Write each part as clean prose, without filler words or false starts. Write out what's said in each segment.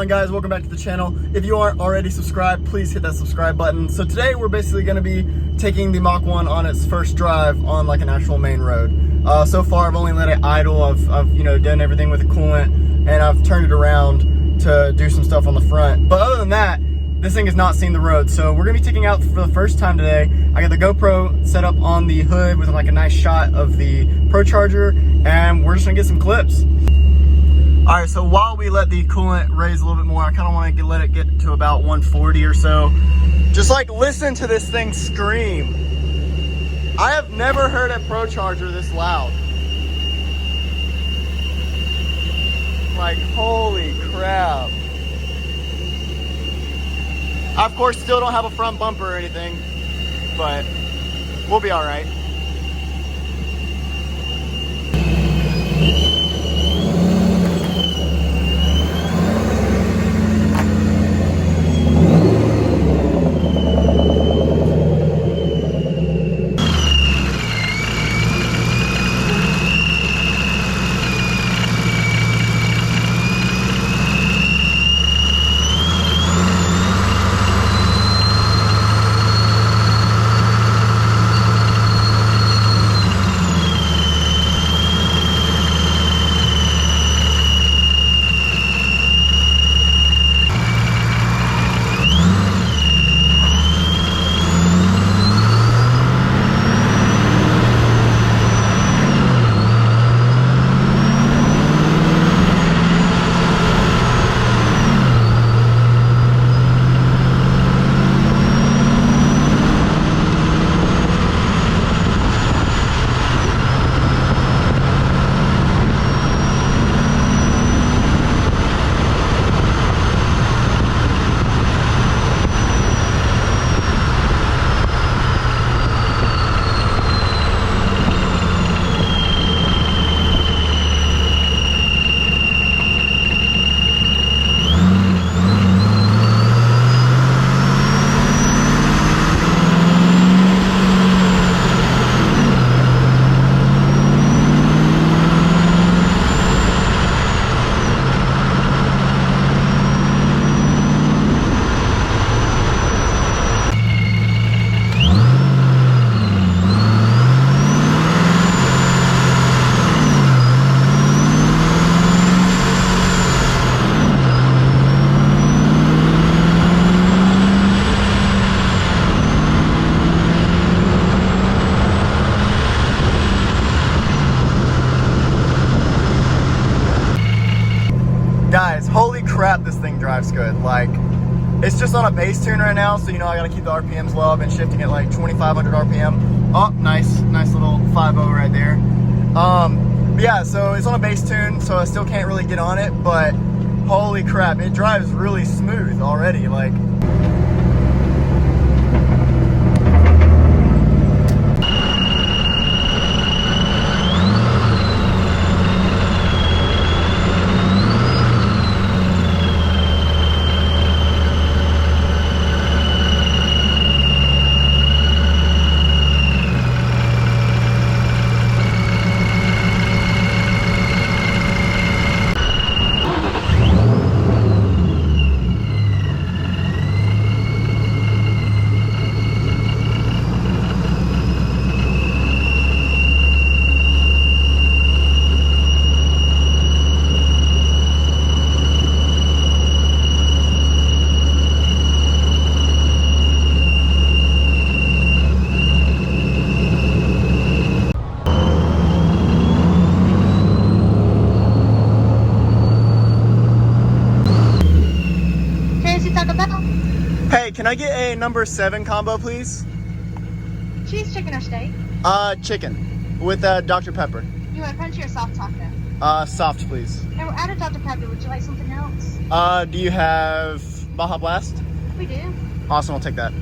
on, guys? Welcome back to the channel. If you aren't already subscribed, please hit that subscribe button. So today we're basically going to be taking the Mach 1 on its first drive on like an actual main road. So far I've only let it idle. I've done everything with the coolant, and I've turned it around to do some stuff on the front. But other than that, this thing has not seen the road. So we're gonna be taking out for the first time today. I got the GoPro set up on the hood with like a nice shot of the Procharger, and we're just gonna get some clips. All right, so while we let the coolant raise a little bit more, I kind of want to let it get to about 140 or so. Just like listen to this thing scream. I have never heard a Procharger this loud. Like, holy crap. I, of course, still don't have a front bumper or anything, but we'll be all right. Guys, holy crap, this thing drives good. Like, it's just on a base tune right now, so I gotta keep the RPMs low. I've been shifting at like 2,500 RPM. Oh, nice little 5.0 right there. But yeah, so it's on a base tune, so I still can't really get on it, but holy crap, it drives really smooth already. Like, hey, can I get a number 7 combo, please? Cheese, chicken, or steak? Chicken with Dr. Pepper. You want crunchy or soft taco? Soft, please. And we're out of Dr. Pepper. Would you like something else? Do you have Baja Blast? We do. Awesome, I'll take that.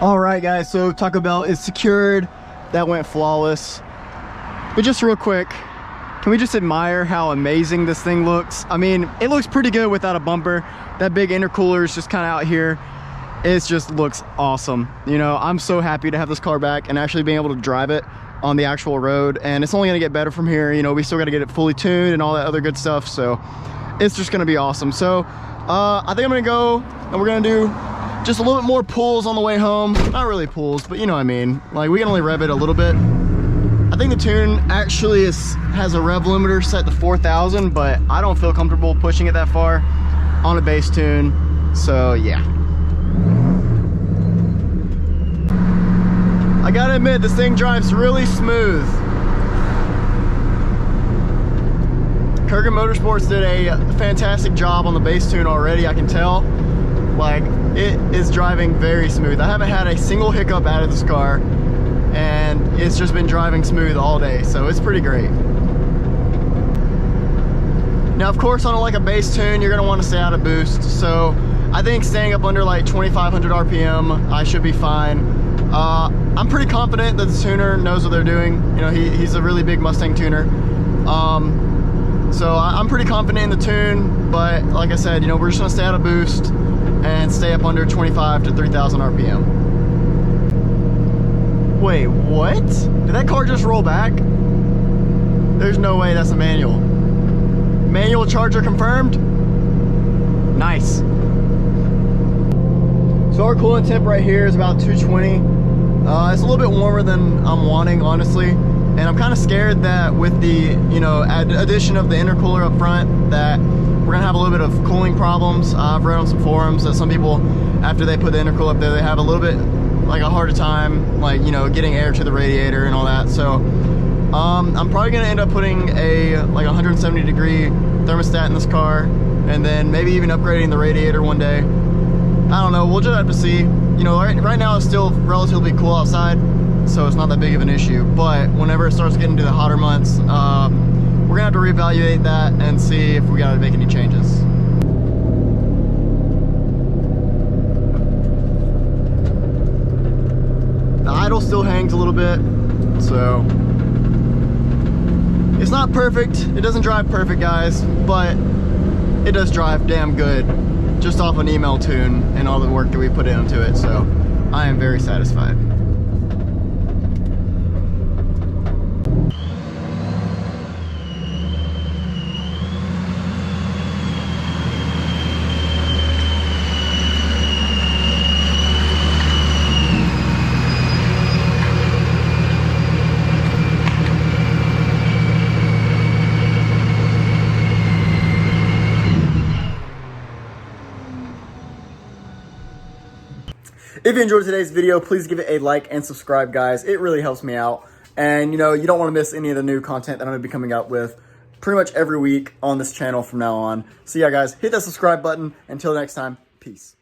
All right, guys, so Taco Bell is secured. That went flawless. But just real quick, can we just admire how amazing this thing looks? I mean, it looks pretty good without a bumper. That big intercooler is just kind of out here. It just looks awesome. You know, I'm so happy to have this car back and actually being able to drive it on the actual road. And it's only gonna get better from here. You know, we still gotta get it fully tuned and all that other good stuff. So it's just gonna be awesome. So I think I'm gonna go and we're gonna do just a little bit more pulls on the way home. Not really pulls, but you know what I mean. Like, we can only rev it a little bit. I think the tune actually has a rev limiter set to 4,000, but I don't feel comfortable pushing it that far on a base tune. So yeah. I gotta admit, this thing drives really smooth. Kurgan Motorsports did a fantastic job on the base tune already, I can tell. Like, it is driving very smooth. I haven't had a single hiccup out of this car, and it's just been driving smooth all day, so it's pretty great. Now, of course, on like a base tune, you're gonna want to stay out of boost, so I think staying up under like 2,500 RPM, I should be fine. I'm pretty confident that the tuner knows what they're doing. You know, he's a really big Mustang tuner. So I'm pretty confident in the tune, but like I said, you know, we're just gonna stay out of boost and stay up under 25 to 3,000 RPM. Wait, what? Did that car just roll back? There's no way that's a manual. Manual charger confirmed? Nice. So our coolant temp right here is about 220. It's a little bit warmer than I'm wanting, honestly. And I'm kind of scared that with the, you know, addition of the intercooler up front, that we're gonna have a little bit of cooling problems. I've read on some forums that some people, after they put the intercooler up there, they have a little bit like a harder time, like, you know, getting air to the radiator and all that. So I'm probably gonna end up putting a like 170 degree thermostat in this car, and then maybe even upgrading the radiator one day. I don't know, we'll just have to see. You know, right now it's still relatively cool outside, so it's not that big of an issue. But whenever it starts getting to the hotter months, we're gonna have to reevaluate that and see if we gotta make any changes. The idle still hangs a little bit, so it's not perfect. It doesn't drive perfect, guys, but it does drive damn good, just off an email tune and all the work that we put into it. So I am very satisfied. If you enjoyed today's video, please give it a like and subscribe, guys. It really helps me out. And, you know, you don't want to miss any of the new content that I'm going to be coming out with pretty much every week on this channel from now on. So, yeah, guys, hit that subscribe button. Until next time, peace.